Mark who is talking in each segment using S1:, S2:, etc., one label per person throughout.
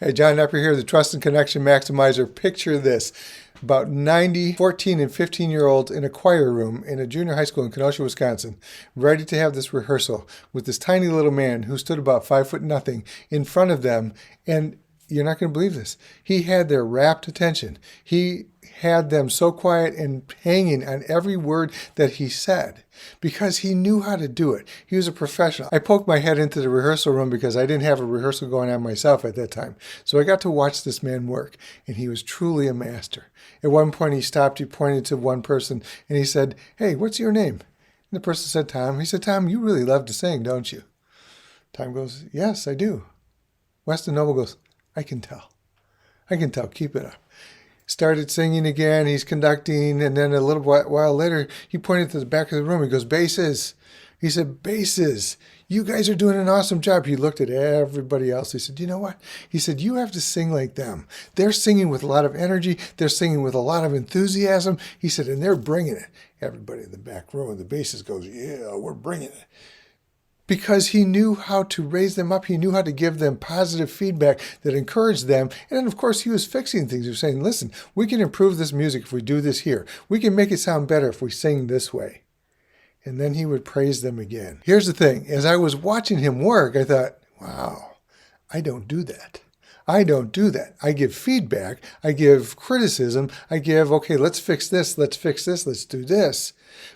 S1: Hey, John Nepper here, the Trust and Connection Maximizer. Picture this. About 90 14 and 15-year-olds in a choir room in a junior high school in Kenosha, Wisconsin, ready to have this rehearsal with this tiny little man who stood about 5'0" in front of them. And you're not going to believe this. He had their rapt attention. He had them so quiet and hanging on every word that he said because he knew how to do it. He was a professional. I poked my head into the rehearsal room because I didn't have a rehearsal going on myself at that time. So I got to watch this man work, and he was truly a master. At one point he stopped, he pointed to one person, and he said, "Hey, what's your name?" And the person said, "Tom." He said, "Tom, you really love to sing, don't you?" Tom goes, "Yes, I do." Weston Noble goes, "I can tell. I can tell. Keep it up." Started singing again. He's conducting. And then a little while later, he pointed to the back of the room. He goes, "Basses." He said, "Basses. You guys are doing an awesome job." He looked at everybody else. He said, "You know what?" He said, "You have to sing like them. They're singing with a lot of energy. They're singing with a lot of enthusiasm." He said, "And they're bringing it." Everybody in the back row of the basses goes, "Yeah, we're bringing it." Because he knew how to raise them up. He knew how to give them positive feedback that encouraged them. And then, of course, he was fixing things. He was saying, "Listen, we can improve this music if we do this here. We can make it sound better if we sing this way." And then he would praise them again. Here's the thing. As I was watching him work, I thought, wow, I don't do that. I don't do that. I give feedback. I give criticism. I give, okay, let's fix this. Let's fix this. Let's do this.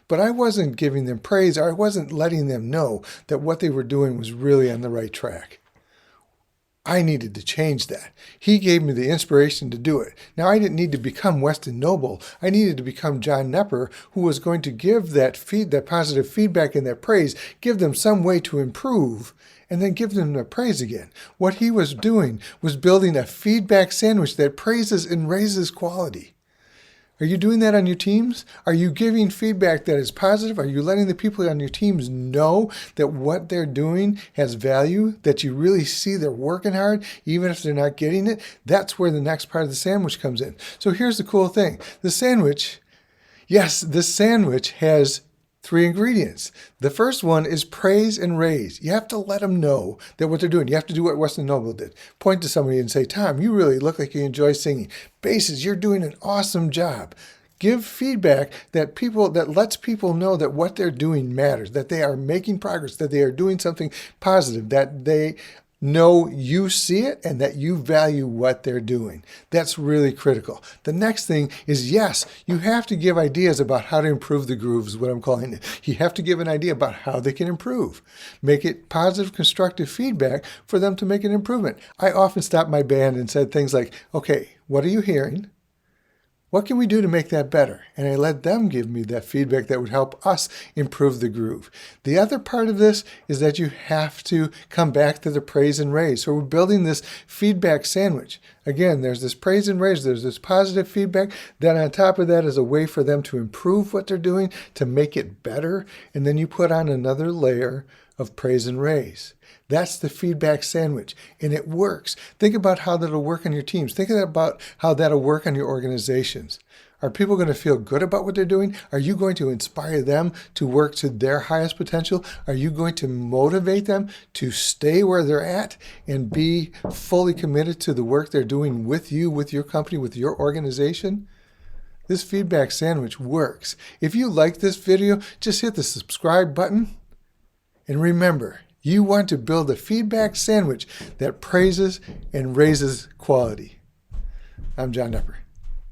S1: But I wasn't giving them praise. Or I wasn't letting them know that what they were doing was really on the right track. I needed to change that. He gave me the inspiration to do it. Now, I didn't need to become Weston Noble. I needed to become John Nepper, who was going to give that positive feedback and that praise, give them some way to improve, and then give them the praise again. What he was doing was building a feedback sandwich that praises and raises quality. Are you doing that on your teams? Are you giving feedback that is positive? Are you letting the people on your teams know that what they're doing has value, that you really see they're working hard, even if they're not getting it? That's where the next part of the sandwich comes in. So here's the cool thing. The sandwich has 3 ingredients. The first one is praise and raise. You have to let them know that what they're doing. You have to do what Weston Noble did. Point to somebody and say, "Tom, you really look like you enjoy singing. Basses, you're doing an awesome job." Give feedback that lets people know that what they're doing matters, that they are making progress, that they are doing something positive, that they know you see it and that you value what they're doing. That's really critical. The next thing is, yes, you have to give ideas about how to improve the groove, is what I'm calling it. You have to give an idea about how they can improve. Make it positive, constructive feedback for them to make an improvement. I often stopped my band and said things like, "Okay, what are you hearing? What can we do to make that better?" And I let them give me that feedback that would help us improve the groove. The other part of this is that you have to come back to the praise and raise. So we're building this feedback sandwich. Again, there's this praise and raise. There's this positive feedback. Then on top of that is a way for them to improve what they're doing, to make it better. And then you put on another layer of praise and raise. That's the feedback sandwich, and it works. Think about how that'll work on your teams. Think about how that'll work on your organizations. Are people going to feel good about what they're doing? Are you going to inspire them to work to their highest potential? Are you going to motivate them to stay where they're at and be fully committed to the work they're doing with you, with your company, with your organization? This feedback sandwich works. If you like this video, just hit the subscribe button. And remember, you want to build a feedback sandwich that praises and raises quality. I'm John Nepper.